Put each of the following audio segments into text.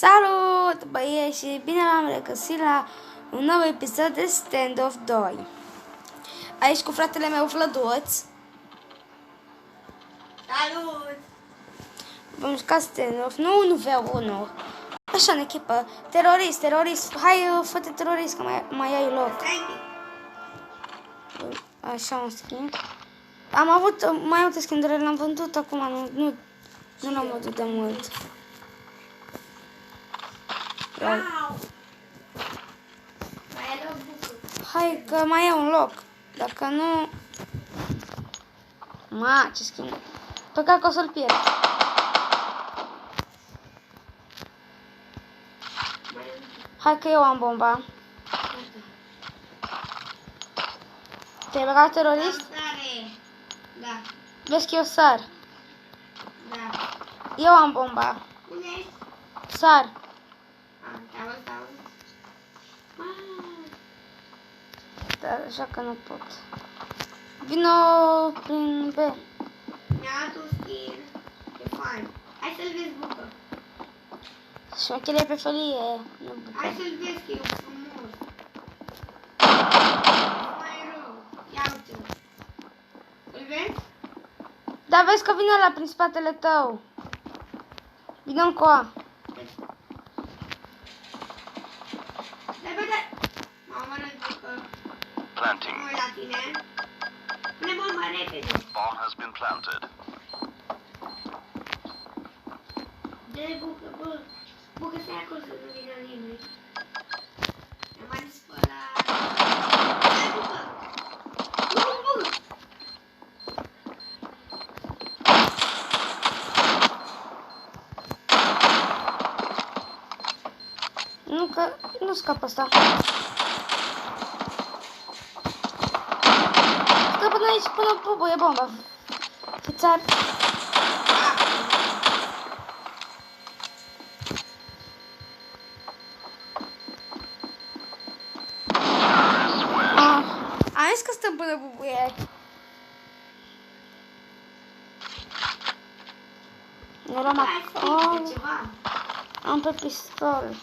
Salut, băieți, și bine v-am regăsit la un nou episod de Standoff 2. Aici cu fratele meu Vlăduț. Salut! Vom juca Standoff, nu 1v1. Așa, în echipă. Terorist. Hai, fă-te terorist, că mai ai loc. Așa, un skin. Am avut mai multe skin-uri, le-am vândut acum, nu l-am vândut de mult. Wow! Mai e loc bucur. Hai că mai e un loc. Dacă nu... Ma, ce skin. Păcat că o să-l pierd. Hai că eu am bomba. Te-ai băgat terorist? Da, Vezi că eu sar. da. Eu am bomba. Unde ești? Sar. Te-am Dar așa că nu pot. Vino prin B. Mi-a dat un skin. E fain. Hai să-l vezi, bucă. Șmecherie pe felie. Nu Hai bucă. să-l vezi, că e frumos. Mai rău. Ia uite-l. Îl vezi? Dar vezi că vine ăla prin spatele tău. Vino încoa. Repede! Mamă, răzbucă. Planting. Nu la tine. Pune bomba repede. Bomb has been planted. Dă-le bucă, bă. Bucă, stai acolo să nu vină nimeni. Ne mai spălat. Dă-le bucă. Bucă. Nu că nu scapă ăsta. Scapă de aici până bubuie bomba. Fițar. Am zis că stăm până bubuie. Nu luăm Hai să acolo. zic ceva. Am pe pistol.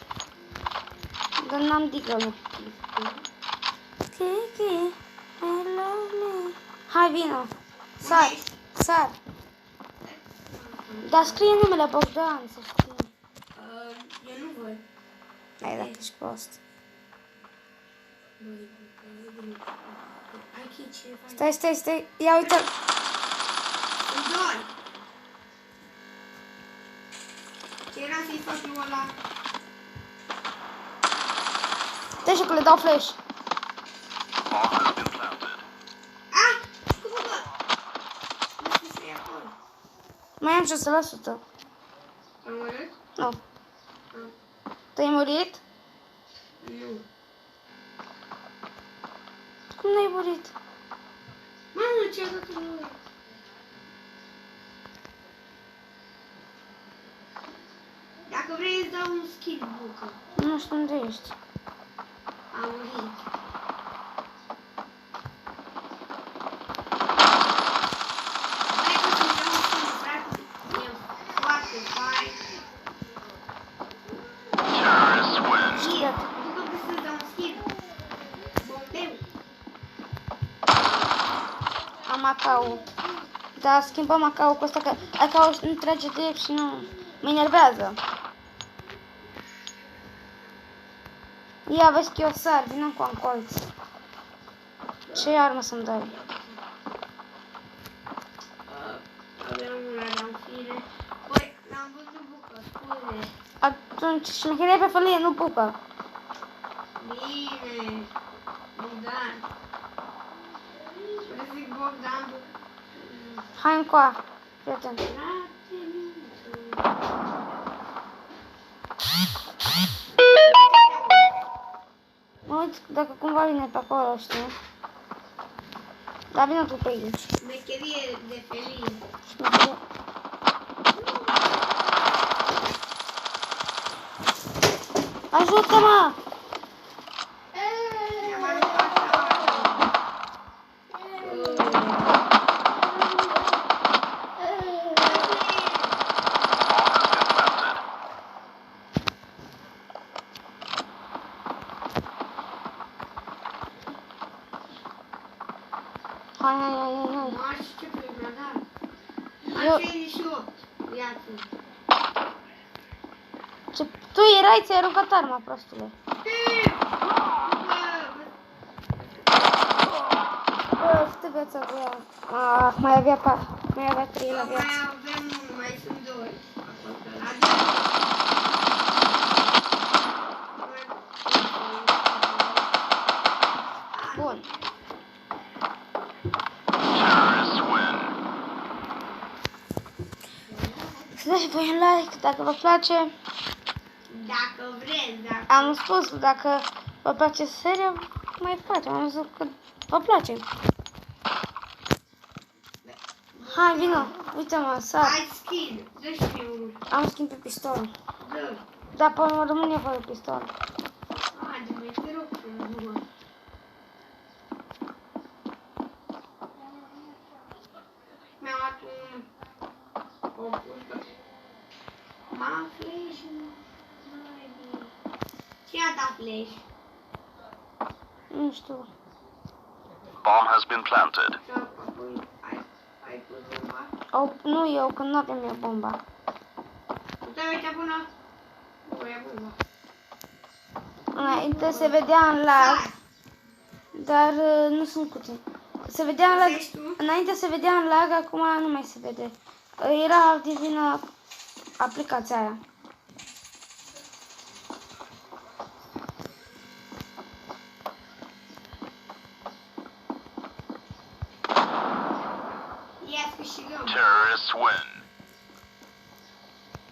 Dar n-am digăl. Kiki, I love me. Hai, vino. Sar. Sar. Dar scrie numele Bogdan, să știi. Eu nu văd. Hai, dacă ești prost. Hai, ce faci? Stai. Ia uite. Sunt doi. Ce era să-i fac eu ăla? Stai și că le dau flash. Bomb has been planted. Ah! Cum bă? Nu știu să-i acolo. Mai am 6%. Am murit? Nu. Tu ai murit? Nu. Cum n-ai murit? Mamă, ce-a dat lui? Dacă vrei îți dau un skin, bucă. Nu știu unde ești. Am murit. Hai că să-mi dau un skin, frate. E foarte fain. Terrorists win. Hier, bucă că să-ți dau un skin. Bombeu. Am Macau. Da, schimbăm Macau cu ăsta, că Macau nu trage direct și nu... Mă enervează. Ia, vezi că eu sar, vină cu în colț. Ce armă să-mi dai? Aveam una, dar în fine. Păi, l-am văzut bucă, scuze. Atunci, șmecherie pe felie, nu bucă. Bine. Bogdan. Vreau să zic Bogdan, bucă. Hai încoa. Fii atent. Frate, micu. Mă uit dacă cumva vine pe acolo, știi? Dar vină tu pe aici. Mecherie de felie. Șmecherie. Ajută-mă! Mi-am aruncat la Bomb has been planted. Hai, hai, hai, hai, hai. Nu știu ce prima, da. Eu- Am 38. Iată. Ce... Tu erai, ți-ai aruncat arma, prostule. Bă, câtă viață avea? Ah, mai avea 3 la Mai viață. avem unul, mai sunt 2. Acolo, la Bun. Terrorists win. Să dați voi un like dacă vă place. Dacă vreți, dacă... Am spus, dacă vă place seria, mai facem. Am zis că vă place. Hai, vină. Uite-mă, sar. Ai skin, dă și mie unul. Am skin pe pistol. Dă. Dar până mă rămâne fără pistol. Haide, mai te rog frumos. Mi-am luat un... O pușcă. M-am flash. Cine a dat flash? Nu știu. Bomb has been planted. Și apoi ai pus bomba? Nu eu, că nu aveam eu bomba. Uite, uite până... Nu, e bomba. Înainte se vedea în lag, dar nu sunt cute. Se vedea în lag, Vezi tu? înainte se vedea în lag, acum nu mai se vede. Era divină aplicația aia. Yes, câștigăm. Terrorists win.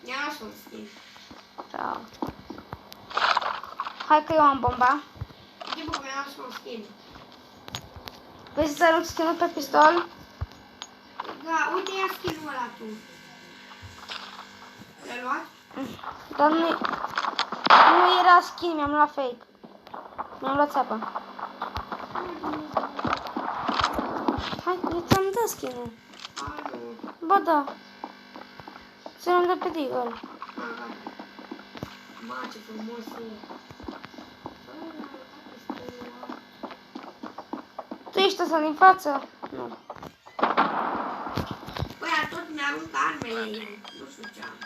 Mi-am luat un skin. Da. Hai că eu am bomba. Uite, bă, mi-am luat un skin. Vrei să arunc skin-ul pe pistol? Da, uite, ia skin-ul ăla tu. L-ai luat? Dar nu era skin, mi-am luat fake. Mi-am luat țeapă. Hai, eu ți-am dat skin-ul. A, nu. Ba da. Ți-l-am dat pe Deagle. A, gata. Ma, ce frumos e. Tu ești ăsta din față? Nu. Băi, dar tot mi-aruncă armele el. Nu știu ce am.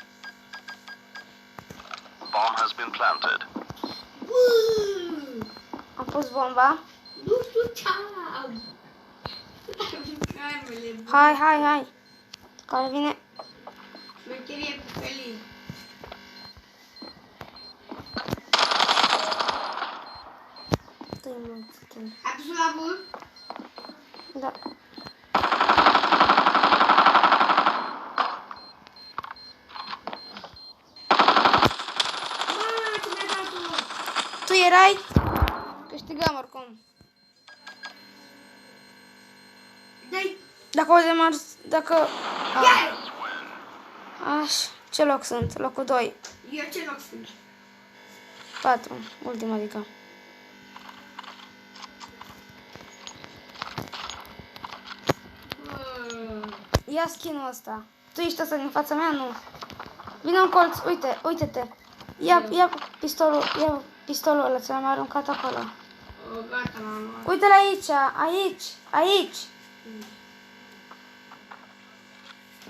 Bomb has been planted. Am pus bomba. Nu știu ce am. Aruncă armele. Hai, hai, hai. Care vine? Șmecherie cu felii. Dă-i mult skin. Ai pus la vârf? Da. Bă, ce mi-a dat tu? Tu erai? Câștigam oricum. Dai, Dacă o de mars, dacă... ia! Aș, ce loc sunt? Locul 2. Eu ce loc sunt? 4. Ultima adică. Ia skin-ul ăsta. Tu ești ăsta din fața mea? Nu. Vino în colț, uite, uite-te. Ia pistolul ăla, ți l-am aruncat acolo. O, gata, l-am luat. Uite-l aici, aici, aici.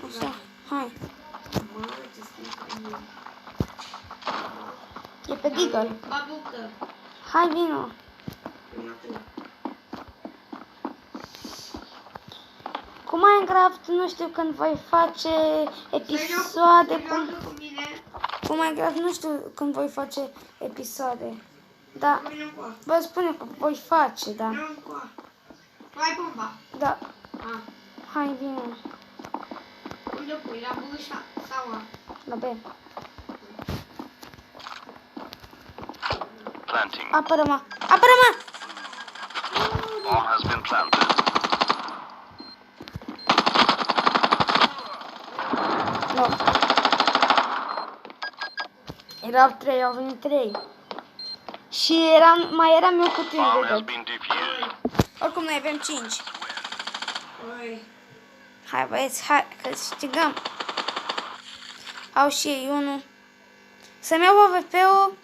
Așa, hai. Mă, ce schimbă. E pe Deagle. Babucă. Hai, vino. Cu Minecraft nu știu când voi face episoade. Cu Minecraft nu știu când voi face episoade. Da. Vă spune că voi face, da. Tu ai bomba? Da. Ah. Hai, vino. Unde pui? La B sau A? La B. Planting. Apără-mă! Apără-mă! Bomb has been planted. Nu. Erau 3, au venit 3. Și mai eram eu cu tine Bomb de has tot. been defused. Oricum noi avem 5. Oi. Hai băieți, hai, că câștigăm. Au și ei unul. Să-mi iau AVP-ul.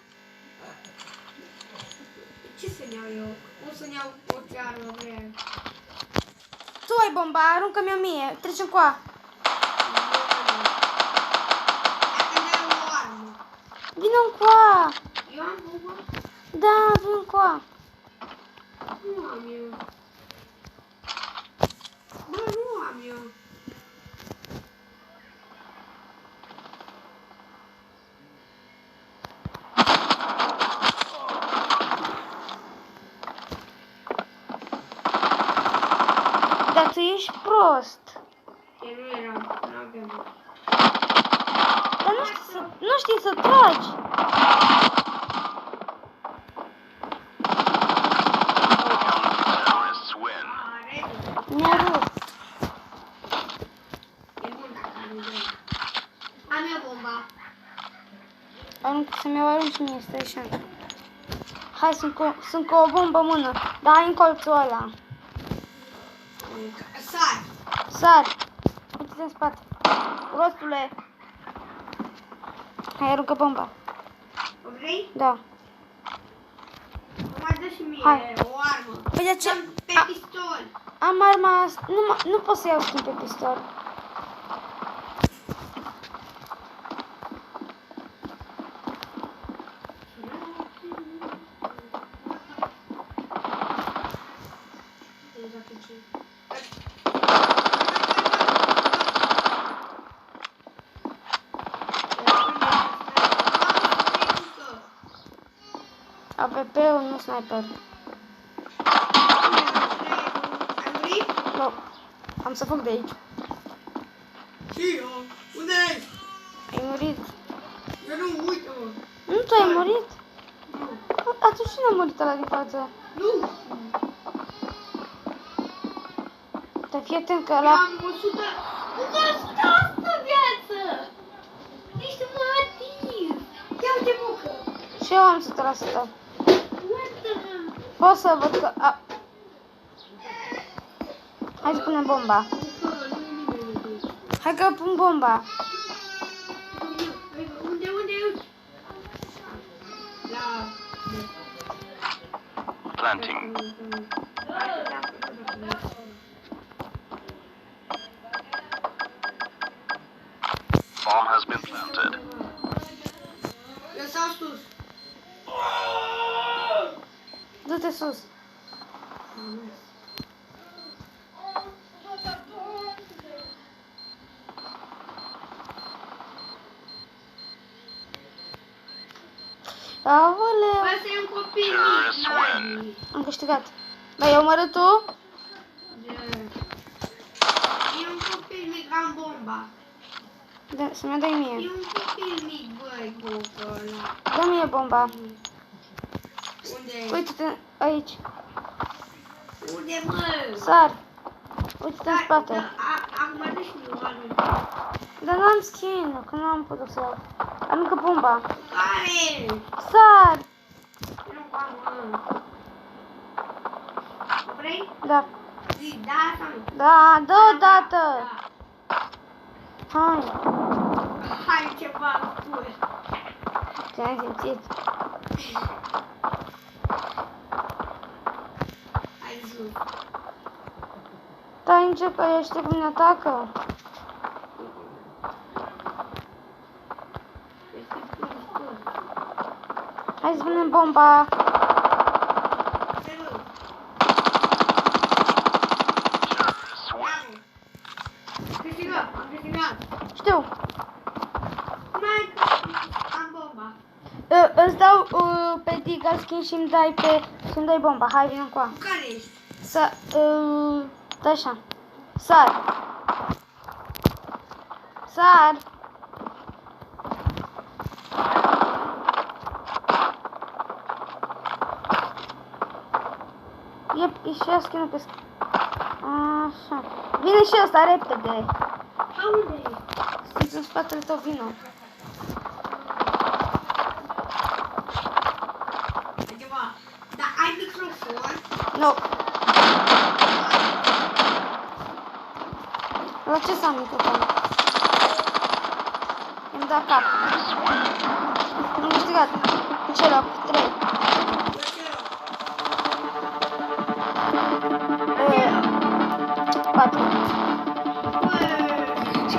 Ce să-mi iau eu? O să-mi iau orice armă vreau. tu ai bomba, aruncă-mi 1000. Trecem cu A. Vino cu A. Eu am bomba? Da, vin cu A. Nu am eu. Bă, nu am eu. Dar tu ești prost. Eu nu eram, nu aveam. Dar nu știi să tragi. Terrorists win. Mi-a rupt. E bun dacă am eu. Am eu bomba. Să mi-o arunci mie, stai așa. Hai, sunt cu o bombă în mână. Da, hai în colțul ăla. Sar. Sar. Uite-te în spate. Prostule. Hai, aruncă bomba. O vrei? Da. Mai dă și mie Hai. o armă. Păi de ce? Am pe pistol. Am arma asta. Nu pot să iau schimb pe pistol. AVP-ul, nu sniper. Ai murit? Nu. Am să fug de aici. Și eu. Unde ești? Ai murit. Eu nu, uite-mă. Nu, tu ai murit? Nu. Atunci cine a murit ăla din față? Nu. Dar fii atent că Eu ăla... am 100. 100 viață. Ești motiv. Ia uite bucă. Și eu am 100%. What the hell? Pot să văd că... Hai să punem bomba. Hai că pun bomba. Unde ești? La... Planting. Bomb has been planted. Eu stau sus. Du-te sus. Aoleu. Bă, să e un copil Terrorists win. mic. Am câștigat. Dar eu omorât tu? E un copil mic, am bomba. Da, să mi-o dai E mie. un copil mic, băi, bucă ăla. Dă mie bomba. Unde e? Uite-te aici. Unde, mă? Sar. Uite-te în spate. Acum dă și mie o armă. Dar n-am skin, că nu am putut să iau. Aruncă bomba. Care? Sar! Nu am, mă. O vrei? Da. Zi, da sau nu? Da, dă odată. Da. Hai. Hai, ceva spune. Te-ai simțit. Hai, zi. Stai încep că ăștia cum ne atacă. Este pur. Hai să punem bomba. Terrorists win. Am câștigat. Știu. Am bomba. Îți dau pe Diga skin și îmi dai bomba. Hai, vină cu a. Care ești? Să, da așa. Sar. Sar. E și eu skin-ul pe skin. Așa. Vine și ăsta repede. Unde ești? Sunt în spatele tău, vină. Ceva. Dar ai microfon? Nu. La ce să am microfon? Îmi da cap. Terrorists win. Am câștigat. În ce loc? 3. Eu ce loc? 4.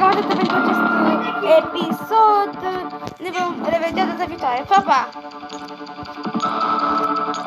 cam atât pentru acest episod. Ne vom revedea data viitoare. Pa, pa!